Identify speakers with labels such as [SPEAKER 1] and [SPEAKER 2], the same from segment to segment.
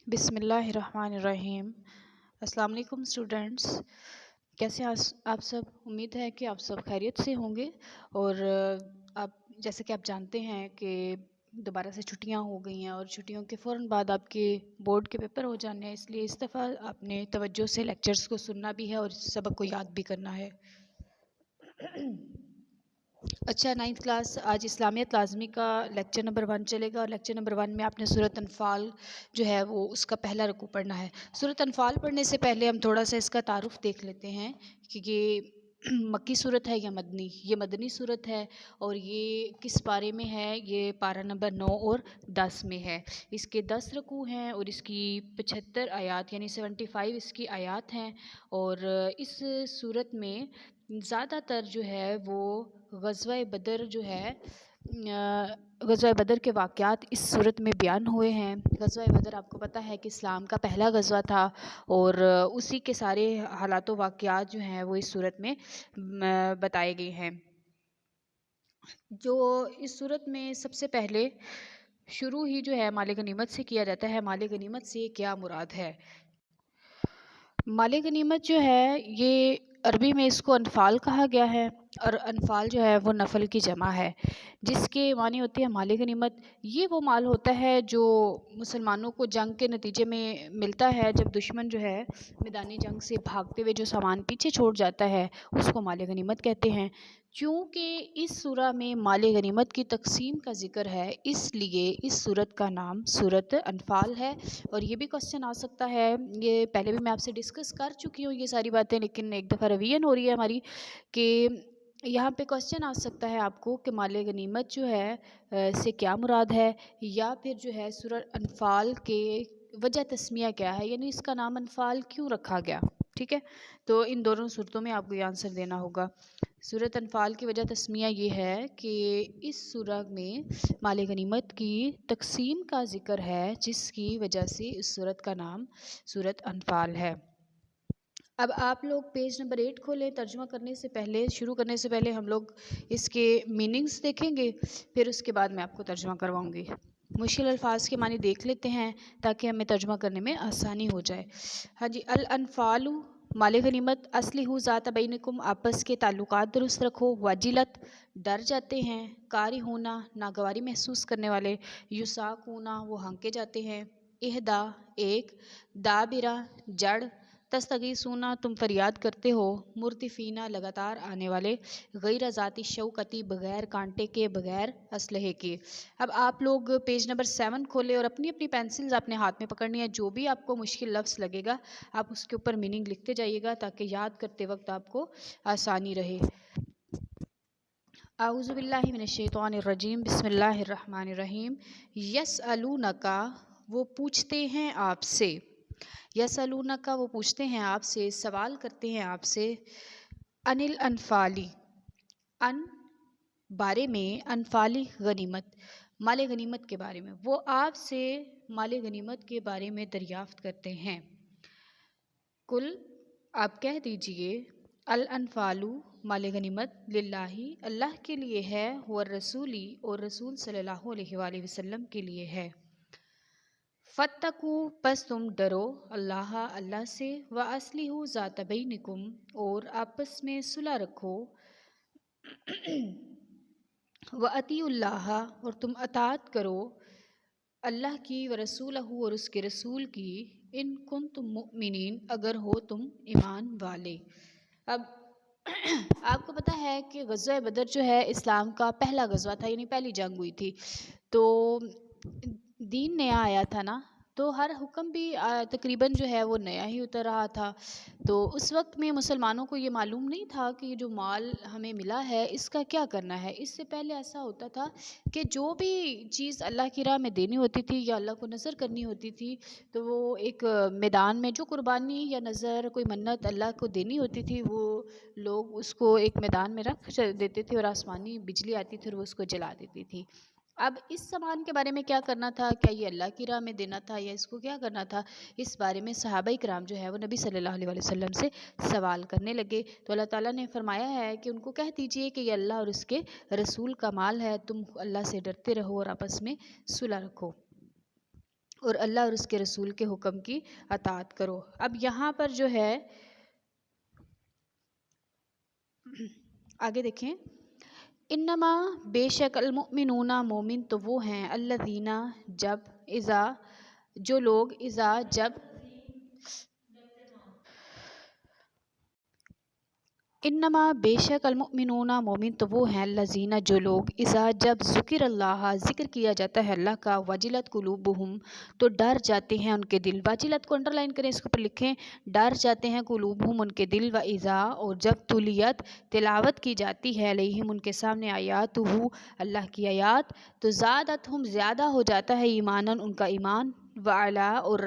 [SPEAKER 1] بسم اللہ الرحمن الرحیم۔ السلام علیکم اسٹوڈنٹس، کیسے آپ سب؟ امید ہے کہ آپ سب خیریت سے ہوں گے۔ اور آپ جیسے کہ آپ جانتے ہیں کہ دوبارہ سے چھٹیاں ہو گئی ہیں اور چھٹیوں کے فوراً بعد آپ کے بورڈ کے پیپر ہو جانے ہیں، اس لیے اس دفعہ آپ نے توجہ سے لیکچرز کو سننا بھی ہے اور سبق کو یاد بھی کرنا ہے۔ اچھا، 9th کلاس آج اسلامیت لازمی کا لیکچر نمبر 1 چلے گا، اور لیکچر نمبر 1 میں آپ نے سورۃ انفال جو ہے وہ اس کا پہلا رکوع پڑھنا ہے۔ سورۃ انفال پڑھنے سے پہلے ہم تھوڑا سا اس کا تعارف دیکھ لیتے ہیں کہ یہ مکی صورت ہے یا مدنی۔ یہ مدنی صورت ہے اور یہ کس پارے میں ہے؟ یہ پارہ نمبر 9 اور 10 میں ہے۔ اس کے 10 رکوع ہیں اور اس کی 75 آیات یعنی 75 اس کی آیات ہیں، اور اس صورت میں زیادہ تر جو ہے وہ غزوہ بدر جو ہے غزوہ بدر کے واقعات اس صورت میں بیان ہوئے ہیں۔ غزوہ بدر آپ کو پتہ ہے کہ اسلام کا پہلا غزوہ تھا، اور اسی کے سارے حالات و واقعات جو ہیں وہ اس صورت میں بتائے گئے ہیں۔ جو اس صورت میں سب سے پہلے شروع ہی جو ہے مال غنیمت سے کیا جاتا ہے۔ مال غنیمت سے کیا مراد ہے؟ مال غنیمت جو ہے یہ عربی میں اس کو انفال کہا گیا ہے، اور انفال جو ہے وہ نفل کی جمع ہے، جس کے معنی ہوتے ہیں مال غنیمت۔ یہ وہ مال ہوتا ہے جو مسلمانوں کو جنگ کے نتیجے میں ملتا ہے، جب دشمن جو ہے میدانی جنگ سے بھاگتے ہوئے جو سامان پیچھے چھوڑ جاتا ہے اس کو مال غنیمت کہتے ہیں۔ چونکہ اس سورہ میں مال غنیمت کی تقسیم کا ذکر ہے، اس لیے اس سورت کا نام سورۃ انفال ہے۔ اور یہ بھی کوسچن آ سکتا ہے، یہ پہلے بھی میں آپ سے ڈسکس کر چکی ہوں یہ ساری باتیں، لیکن ایک دفعہ ریویژن ہو رہی ہے ہماری، کہ یہاں پہ کوسچن آ سکتا ہے آپ کو کہ مال غنیمت جو ہے سے کیا مراد ہے، یا پھر جو ہے سورۃ انفال کے وجہ تسمیہ کیا ہے، یعنی اس کا نام انفال کیوں رکھا گیا۔ ٹھیک ہے، تو ان دونوں صورتوں میں آپ کو یہ آنسر دینا ہوگا۔ سورۃ انفال کی وجہ تسمیہ یہ ہے کہ اس سورہ میں مال غنیمت کی تقسیم کا ذکر ہے، جس کی وجہ سے اس سورت کا نام سورۃ انفال ہے۔ اب آپ لوگ پیج نمبر 8 کھولیں۔ ترجمہ کرنے سے پہلے، شروع کرنے سے پہلے ہم لوگ اس کے میننگز دیکھیں گے، پھر اس کے بعد میں آپ کو ترجمہ کرواؤں گی۔ مشکل الفاظ کے معنی دیکھ لیتے ہیں تاکہ ہمیں ترجمہ کرنے میں آسانی ہو جائے۔ ہاں جی، الانفال مال غنیمت اصلح ذات بینکم، آپس کے تعلقات درست رکھو، واجلت ڈر جاتے ہیں، کاری ہونا ناگواری محسوس کرنے والے، یساقونا وہ ہانکے جاتے ہیں، اہدا ایک، دابرہ جڑ، تستغیثونا تم فریاد کرتے ہو، مرتفینا لگاتار آنے والے، غیر ذاتی شوکتی بغیر کانٹے کے، بغیر اسلحے کے۔ اب آپ لوگ پیج نمبر 7 کھولے اور اپنی اپنی پینسلز اپنے ہاتھ میں پکڑنی ہے۔ جو بھی آپ کو مشکل لفظ لگے گا آپ اس کے اوپر میننگ لکھتے جائیے گا تاکہ یاد کرتے وقت آپ کو آسانی رہے۔ اعوذ باللہ من الشیطان الرجیم، بسم اللہ الرحمن الرحیم۔ یسألونک وہ پوچھتے ہیں آپ سے، یسألونک وہ پوچھتے ہیں آپ سے، سوال کرتے ہیں آپ سے، ان الانفالی ان بارے میں، انفالی غنیمت مال غنیمت کے بارے میں، وہ آپ سے مال غنیمت کے بارے میں دریافت کرتے ہیں۔ کل آپ کہہ دیجئے، الانفال مال غنیمت للہ اللہ کے لیے ہے، والرسولی اور رسول صلی اللہ علیہ وآلہ وسلم کے لیے ہے۔ فاتقوا پس تم ڈرو، اللہ اللہ سے، واصلحوا ذات بینکم اور آپس میں صلح رکھو، واطیعوا اللہ اور تم اطاعت کرو اللہ کی، ورسولہ اور اس کے رسول کی، ان کنتم مؤمنین اگر ہو تم ایمان والے۔ اب آپ کو پتہ ہے کہ غزوہ بدر جو ہے اسلام کا پہلا غزوہ تھا، یعنی پہلی جنگ ہوئی تھی، تو دین نیا آیا تھا نا، تو ہر حکم بھی تقریباً جو ہے وہ نیا ہی اتر رہا تھا۔ تو اس وقت میں مسلمانوں کو یہ معلوم نہیں تھا کہ یہ جو مال ہمیں ملا ہے اس کا کیا کرنا ہے۔ اس سے پہلے ایسا ہوتا تھا کہ جو بھی چیز اللہ کی راہ میں دینی ہوتی تھی یا اللہ کو نذر کرنی ہوتی تھی، تو وہ ایک میدان میں جو قربانی یا نذر کوئی منت اللہ کو دینی ہوتی تھی، وہ لوگ اس کو ایک میدان میں رکھ دیتے تھے اور آسمانی بجلی آتی تھی اور وہ اس کو جلا دیتی تھی۔ اب اس سامان کے بارے میں کیا کرنا تھا؟ کیا یہ اللہ کی راہ میں دینا تھا یا اس کو کیا کرنا تھا؟ اس بارے میں صحابہ کرام جو ہے وہ نبی صلی اللہ علیہ وسلم سے سوال کرنے لگے، تو اللہ تعالیٰ نے فرمایا ہے کہ ان کو کہہ دیجئے کہ یہ اللہ اور اس کے رسول کا مال ہے، تم اللہ سے ڈرتے رہو اور آپس میں صلح رکھو۔ اور اللہ اور اس کے رسول کے حکم کی اطاعت کرو۔ اب یہاں پر جو ہے آگے دیکھیں، انما بے شک المؤمنون مومن تو وہ ہیں، الذین جب، اذا جو لوگ، اذا جب، انما بے شک المؤمنون مومن تو وہ ہیں، الذین جو لوگ، اذا جب، ذکر اللہ ذکر کیا جاتا ہے اللہ کا، وجلت قلوبہم تو ڈر جاتے ہیں ان کے دل، وجلت کو انڈر لائن کریں، اس کے اوپر لکھیں ڈر جاتے ہیں، قلوبہم ان کے دل، و اذا اور جب، تلیت تلاوت کی جاتی ہے، علیہم ان کے سامنے، آیاتہ اللہ کی آیات، تو زادتہم زیادہ ہو جاتا ہے، ایماناً ان کا ایمان، وعلا اور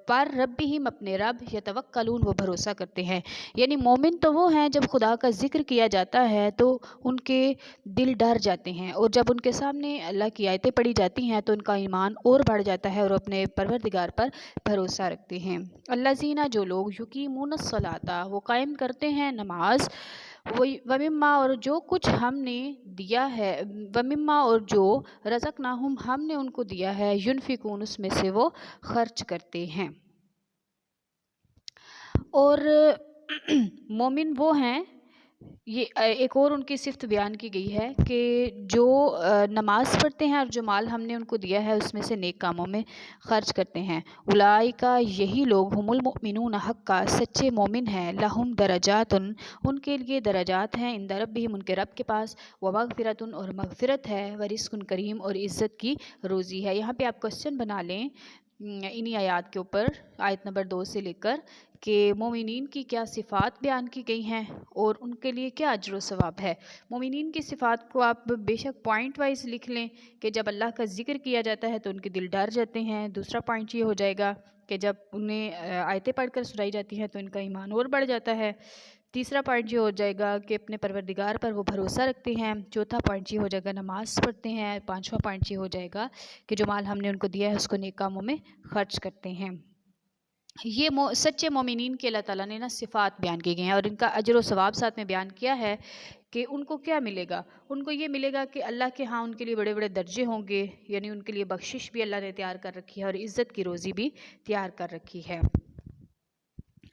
[SPEAKER 1] پر ربہم اپنے رب، یتوکلون وہ بھروسہ کرتے ہیں۔ یعنی مومن تو وہ ہیں جب خدا کا ذکر کیا جاتا ہے تو ان کے دل ڈر جاتے ہیں، اور جب ان کے سامنے اللہ کی آیتیں پڑھی جاتی ہیں تو ان کا ایمان اور بڑھ جاتا ہے اور اپنے پروردگار پر بھروسہ رکھتے ہیں۔ الذین جو لوگ، یقیمون الصلاۃ وہ قائم کرتے ہیں نماز، ومما اور جو کچھ ہم نے دیا ہے، ومما اور جو رزقناہم ہم نے ان کو دیا ہے، ینفقون اس میں سے وہ خرچ کرتے ہیں۔ اور مومن وہ ہیں، یہ ایک اور ان کی صفت بیان کی گئی ہے کہ جو نماز پڑھتے ہیں اور جو مال ہم نے ان کو دیا ہے اس میں سے نیک کاموں میں خرچ کرتے ہیں۔ اولئک یہی لوگ، ہم المؤمنون حقا سچے مومن ہیں، لہم درجات ان کے لیے درجات ہیں، عند ربہم ان کے رب کے پاس، ومغفرۃ اور مغفرت ہے، ورزق کریم اور عزت کی روزی ہے۔ یہاں پہ آپ کوسچن بنا لیں انہی آیات کے اوپر، آیت نمبر 2 سے لے کر، کہ مومنین کی کیا صفات بیان کی گئی ہیں اور ان کے لیے کیا اجر و ثواب ہے۔ مومنین کی صفات کو آپ بے شک پوائنٹ وائز لکھ لیں کہ جب اللہ کا ذکر کیا جاتا ہے تو ان کے دل ڈر جاتے ہیں۔ دوسرا پوائنٹ یہ ہو جائے گا کہ جب انہیں آیتیں پڑھ کر سنائی جاتی ہیں تو ان کا ایمان اور بڑھ جاتا ہے۔ تیسرا پوائنٹ یہ ہو جائے گا کہ اپنے پروردگار پر وہ بھروسہ رکھتے ہیں۔ چوتھا پوائنٹ یہ ہو جائے گا نماز پڑھتے ہیں۔ پانچواں پوائنٹ یہ ہو جائے گا کہ جو مال ہم نے ان کو دیا ہے اس کو نیک کاموں میں خرچ کرتے ہیں۔ یہ سچے مومنین کے اللہ تعالیٰ نے نا صفات بیان کی گئی ہیں، اور ان کا اجر و ثواب ساتھ میں بیان کیا ہے کہ ان کو کیا ملے گا۔ ان کو یہ ملے گا کہ اللہ کے ہاں ان کے لیے بڑے بڑے درجے ہوں گے، یعنی ان کے لیے بخشش بھی اللہ نے تیار کر رکھی ہے اور عزت کی روزی بھی تیار کر رکھی ہے۔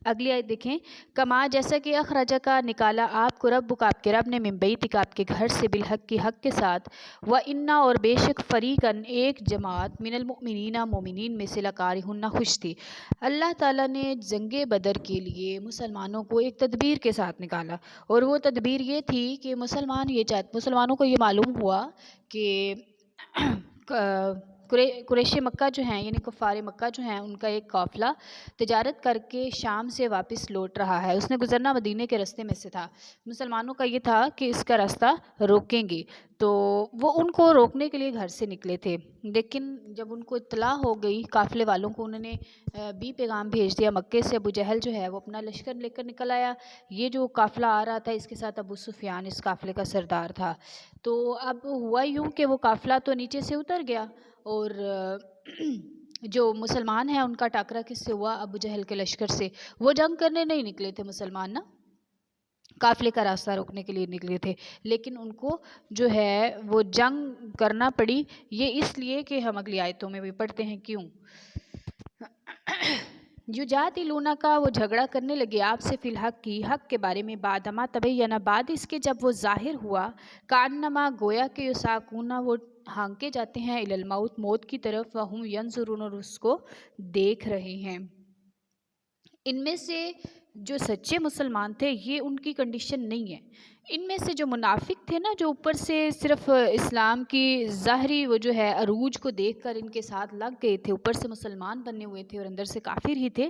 [SPEAKER 1] اگلی آیت دیکھیں، کما جیسا کہ اخرجہ کا نکالا آپ کو رب آپ کے رب نے، من بیتک آپ کے گھر سے، بالحق کی حق کے ساتھ، وَإِنَّ اور بے شک، فریقاً ایک جماعت، من المؤمنین مومنین میں سے، لکارہن خوش تھی۔ اللہ تعالیٰ نے جنگ بدر کے لیے مسلمانوں کو ایک تدبیر کے ساتھ نکالا، اور وہ تدبیر یہ تھی کہ مسلمانوں کو یہ معلوم ہوا کہ قریش مکہ جو ہیں، یعنی کفار مکہ جو ہیں، ان کا ایک قافلہ تجارت کر کے شام سے واپس لوٹ رہا ہے۔ اس نے گزرنا مدینے کے راستے میں سے تھا۔ مسلمانوں کا یہ تھا کہ اس کا راستہ روکیں گے، تو وہ ان کو روکنے کے لیے گھر سے نکلے تھے، لیکن جب ان کو اطلاع ہو گئی قافلے والوں کو، انہوں نے بھی پیغام بھیج دیا مکے سے۔ ابو جہل جو ہے وہ اپنا لشکر لے کر نکل آیا، یہ جو قافلہ آ رہا تھا اس کے ساتھ ابو سفیان اس قافلے کا سردار تھا۔ تو اب ہوا یوں کہ وہ قافلہ تو نیچے سے اتر گیا، اور جو مسلمان ہیں ان کا ٹاکرا کس سے ہوا؟ ابو جہل کے لشکر سے۔ وہ جنگ کرنے نہیں نکلے تھے مسلمان نا، قافلے کا راستہ روکنے کے لیے نکلے تھے، لیکن ان کو جو ہے وہ جنگ کرنا پڑی، یہ اس لیے کہ ہم اگلی آیتوں میں بھی پڑھتے ہیں کیوں۔ یجادلونک کا وہ جھگڑا کرنے لگے آپ سے، فی الحق کی حق کے بارے میں، بعدما تبین بعد اس کے جب وہ ظاہر ہوا، کانما گویا کہ یساقون وہ ہانکے جاتے ہیں، الی الموت موت کی طرف، وہم ینظرون اور اس کو دیکھ رہے ہیں۔ ان میں سے جو سچے مسلمان تھے یہ ان کی کنڈیشن نہیں ہے۔ ان میں سے جو منافق تھے نا، جو اوپر سے صرف اسلام کی ظاہری وہ جو ہے عروج کو دیکھ کر ان کے ساتھ لگ گئے تھے، اوپر سے مسلمان بنے ہوئے تھے اور اندر سے کافر ہی تھے،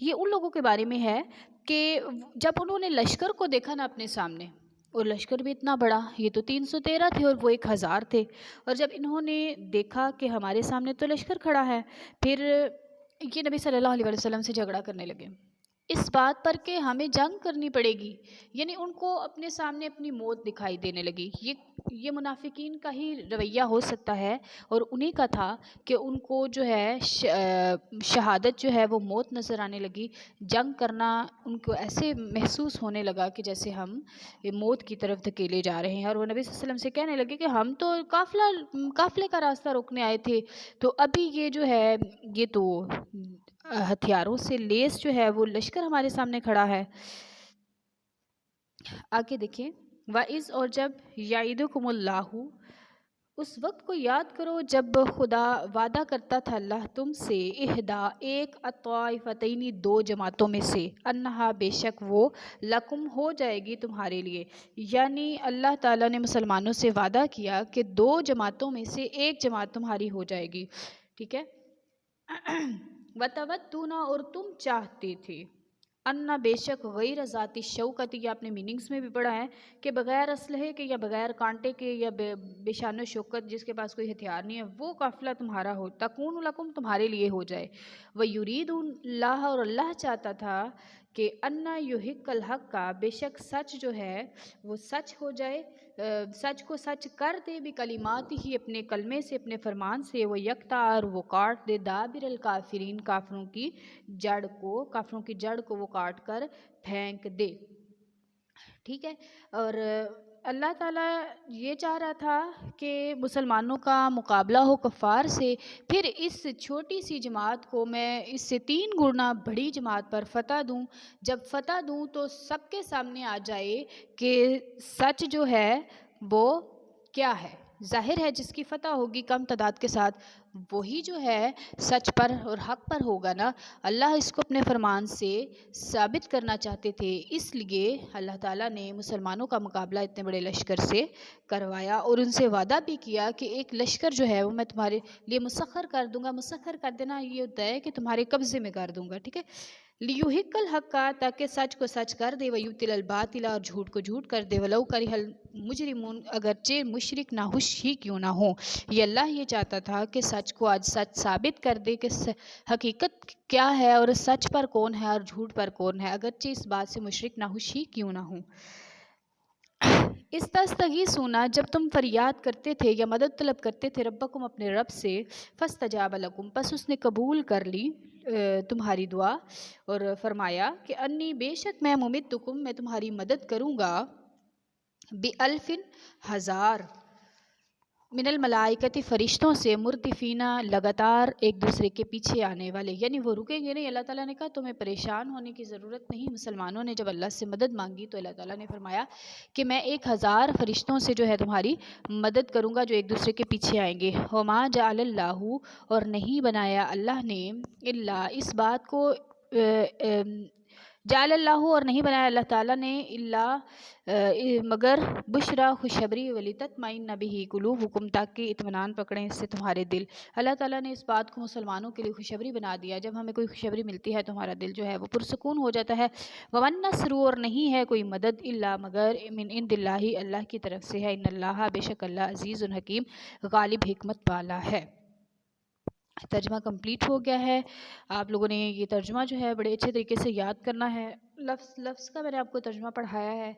[SPEAKER 1] یہ ان لوگوں کے بارے میں ہے کہ جب انہوں نے لشکر کو دیکھا نا اپنے سامنے، اور لشکر بھی اتنا بڑا، یہ تو 313 تھے اور وہ 1000 تھے، اور جب انہوں نے دیکھا کہ ہمارے سامنے تو لشکر کھڑا ہے، پھر یہ نبی صلی اللہ علیہ وسلم سے جھگڑا کرنے لگے اس بات پر کہ ہمیں جنگ کرنی پڑے گی، یعنی ان کو اپنے سامنے اپنی موت دکھائی دینے لگی۔ یہ منافقین کا ہی رویہ ہو سکتا ہے، اور انہی کا تھا کہ ان کو جو ہے شہادت جو ہے وہ موت نظر آنے لگی۔ جنگ کرنا ان کو ایسے محسوس ہونے لگا کہ جیسے ہم موت کی طرف دھکیلے جا رہے ہیں، اور وہ نبی صلی اللہ علیہ وسلم سے کہنے لگے کہ ہم تو قافلے کا راستہ روکنے آئے تھے، تو ابھی یہ جو ہے یہ تو ہتھیاروں سے لیس جو ہے وہ لشکر ہمارے سامنے کھڑا ہے۔ آگے دیکھیں، وَإِذْ اور جب یعیدکم اللہ، اس وقت کو یاد کرو جب خدا وعدہ کرتا تھا اللہ تم سے، احدا ایک الطائفتین دو جماعتوں میں سے، انہا بے شک وہ لکم ہو جائے گی تمہارے لیے، یعنی اللہ تعالیٰ نے مسلمانوں سے وعدہ کیا کہ دو جماعتوں میں سے ایک جماعت تمہاری ہو جائے گی، ٹھیک ہے۔ وَتَوَدُّونَ اور تم چاہتے تھے، انا بے شک غیر ذاتی شوکت، یہ آپ نے میننگز میں بھی پڑھا ہے کہ بغیر اسلحے کے یا بغیر کانٹے کے یا بے شان و شوکت، جس کے پاس کوئی ہتھیار نہیں ہے، وہ قافلہ تمہارا ہو، تکون لکم تمہارے لیے ہو جائے۔ وَيُرِيدُ اللہ اور اللہ چاہتا تھا کہ انا یحق الحق کا، بے شک سچ جو ہے وہ سچ ہو جائے، سچ کو سچ کر دے، بھی کلمات ہی اپنے کلمے سے، اپنے فرمان سے، وہ یکتا اور وہ کاٹ دے، دابر الکافرین کافروں کی جڑ کو وہ کاٹ کر پھینک دے، ٹھیک ہے۔ اور اللہ تعالیٰ یہ چاہ رہا تھا کہ مسلمانوں کا مقابلہ ہو کفار سے، پھر اس چھوٹی سی جماعت کو میں اس سے 3 گنا بڑی جماعت پر فتح دوں، جب فتح دوں تو سب کے سامنے آ جائے کہ سچ جو ہے وہ کیا ہے، ظاہر ہے جس کی فتح ہوگی کم تعداد کے ساتھ وہی جو ہے سچ پر اور حق پر ہوگا نا۔ اللہ اس کو اپنے فرمان سے ثابت کرنا چاہتے تھے، اس لیے اللہ تعالیٰ نے مسلمانوں کا مقابلہ اتنے بڑے لشکر سے کروایا، اور ان سے وعدہ بھی کیا کہ ایک لشکر جو ہے وہ میں تمہارے لیے مسخر کر دوں گا۔ مسخر کر دینا یہ ہوتا ہے کہ تمہارے قبضے میں کر دوں گا، ٹھیک ہے۔ لیحق الحق کا، تاکہ سچ کو سچ کر دے، ویبطل الباطل اور جھوٹ کو جھوٹ کر دے، ولو کرہ المجرمون اگرچہ مشرک ناخوش ہی کیوں نہ ہو۔ یہ اللہ یہ چاہتا تھا کہ سچ کو آج سچ ثابت کر دے کہ حقیقت کیا ہے اور سچ پر کون ہے اور جھوٹ پر کون ہے، اگرچہ اس بات سے مشرک ناخوش ہی کیوں نہ ہوں۔ استستغیثون جب تم فریاد کرتے تھے یا مدد طلب کرتے تھے، ربکم اپنے رب سے، فاستجاب لکم پس اس نے قبول کر لی تمہاری دعا، اور فرمایا کہ انی بے شک میں ممدکم میں تمہاری مدد کروں گا، بِأَلْفٍ 1000 من الملائکتی فرشتوں سے، مردفینہ لگاتار ایک دوسرے کے پیچھے آنے والے، یعنی وہ رکیں گے نہیں۔ اللہ تعالیٰ نے کہا تمہیں پریشان ہونے کی ضرورت نہیں۔ مسلمانوں نے جب اللہ سے مدد مانگی تو اللہ تعالیٰ نے فرمایا کہ میں 1000 فرشتوں سے جو ہے تمہاری مدد کروں گا جو ایک دوسرے کے پیچھے آئیں گے۔ وما جعل اللہ اور نہیں بنایا اللہ نے، اللہ اس بات کو جعل اللہ اور نہیں بنایا اللہ تعالیٰ نے، اللہ مگر بشرا خوشخبری، ولتطمئن بہ قلوبکم تاکہ اطمینان پکڑیں اس سے تمہارے دل۔ اللہ تعالیٰ نے اس بات کو مسلمانوں کے لیے خوشخبری بنا دیا، جب ہمیں کوئی خوشخبری ملتی ہے تو ہمارا دل جو ہے وہ پرسکون ہو جاتا ہے۔ ومن نصر اور نہیں ہے کوئی مدد، الا مگر من عند اللہ اللہ کی طرف سے ہے، ان اللہ بے شک اللہ عزیز حکیم غالب حکمت والا ہے۔ ترجمہ کمپلیٹ ہو گیا ہے۔ آپ لوگوں نے یہ ترجمہ جو ہے بڑے اچھے طریقے سے یاد کرنا ہے، لفظ لفظ کا میں نے آپ کو ترجمہ پڑھایا ہے،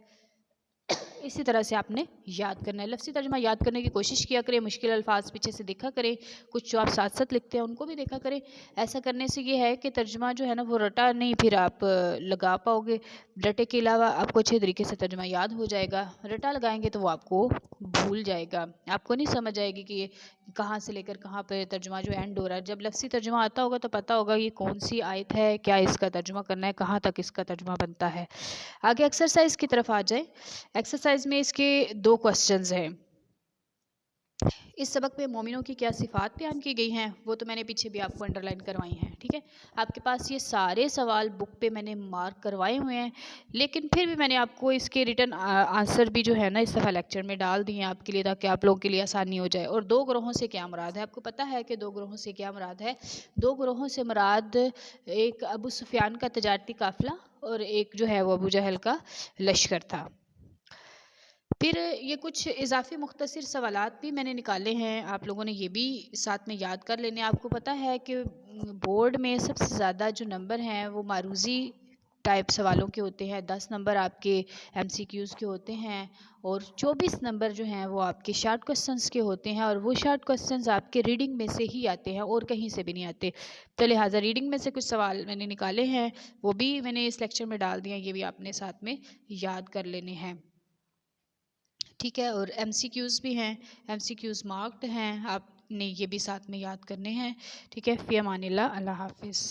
[SPEAKER 1] اسی طرح سے آپ نے یاد کرنا ہے۔ لفظی ترجمہ یاد کرنے کی کوشش کیا کریں، مشکل الفاظ پیچھے سے دیکھا کریں، کچھ جو آپ ساتھ ساتھ لکھتے ہیں ان کو بھی دیکھا کریں۔ ایسا کرنے سے یہ ہے کہ ترجمہ جو ہے نا وہ رٹا نہیں پھر آپ لگا پاؤ گے، رٹے کے علاوہ آپ کو اچھے طریقے سے ترجمہ یاد ہو جائے گا۔ رٹا لگائیں گے تو وہ آپ کو بھول جائے گا، آپ کو نہیں سمجھ آئے گی کہ یہ کہاں سے لے کر کہاں پہ ترجمہ جو اینڈ ہو رہا ہے۔ جب لفظی ترجمہ آتا ہوگا تو پتہ ہوگا یہ کون سی آیت ہے، کیا اس کا ترجمہ کرنا ہے، کہاں تک اس کا ترجمہ بنتا ہے۔ آگے ایکسرسائز کی طرف آ جائیں۔ ایکسرسائز میں اس کے 2 کوسچنز ہیں۔ اس سبق میں مومنوں کی کیا صفات بیان کی گئی ہیں وہ تو میں نے پیچھے بھی آپ کو انڈر لائن کروائی ہیں، ٹھیک ہے۔ آپ کے پاس یہ سارے سوال بک پہ میں نے مارک کروائے ہوئے ہیں، لیکن پھر بھی میں نے آپ کو اس کے ریٹن آنسر بھی جو ہے نا اس دفعہ لیکچر میں ڈال دیے ہیں آپ کے لیے، تاکہ آپ لوگوں کے لیے آسانی ہو جائے۔ اور 2 گروہوں سے کیا مراد ہے، آپ کو پتہ ہے کہ 2 گروہوں سے کیا مراد ہے۔ 2 گروہوں سے مراد ایک ابو سفیان کا تجارتی قافلہ اور ایک جو ہے وہ ابو جہل کا لشکر تھا۔ پھر یہ کچھ اضافی مختصر سوالات بھی میں نے نکالے ہیں، آپ لوگوں نے یہ بھی ساتھ میں یاد کر لینے۔ آپ کو پتہ ہے کہ بورڈ میں سب سے زیادہ جو نمبر ہیں وہ معروضی ٹائپ سوالوں کے ہوتے ہیں، 10 نمبر آپ کے MCQs کے ہوتے ہیں، اور 24 نمبر جو ہیں وہ آپ کے شارٹ کوسچنس کے ہوتے ہیں، اور وہ شارٹ کوسچنس آپ کے ریڈنگ میں سے ہی آتے ہیں اور کہیں سے بھی نہیں آتے. تو لہٰذا ریڈنگ میں سے کچھ سوال میں نے نکالے ہیں، وہ بھی میں نے اس لیکچر میں ڈال دیا، یہ بھی آپ نے ساتھ میں یاد کر لینے ہیں. ٹھیک ہے، اور MCQs بھی ہیں، MCQs مارکڈ ہیں، آپ نے یہ بھی ساتھ میں یاد کرنے ہیں. ٹھیک ہے، فی امان اللہ، اللہ حافظ.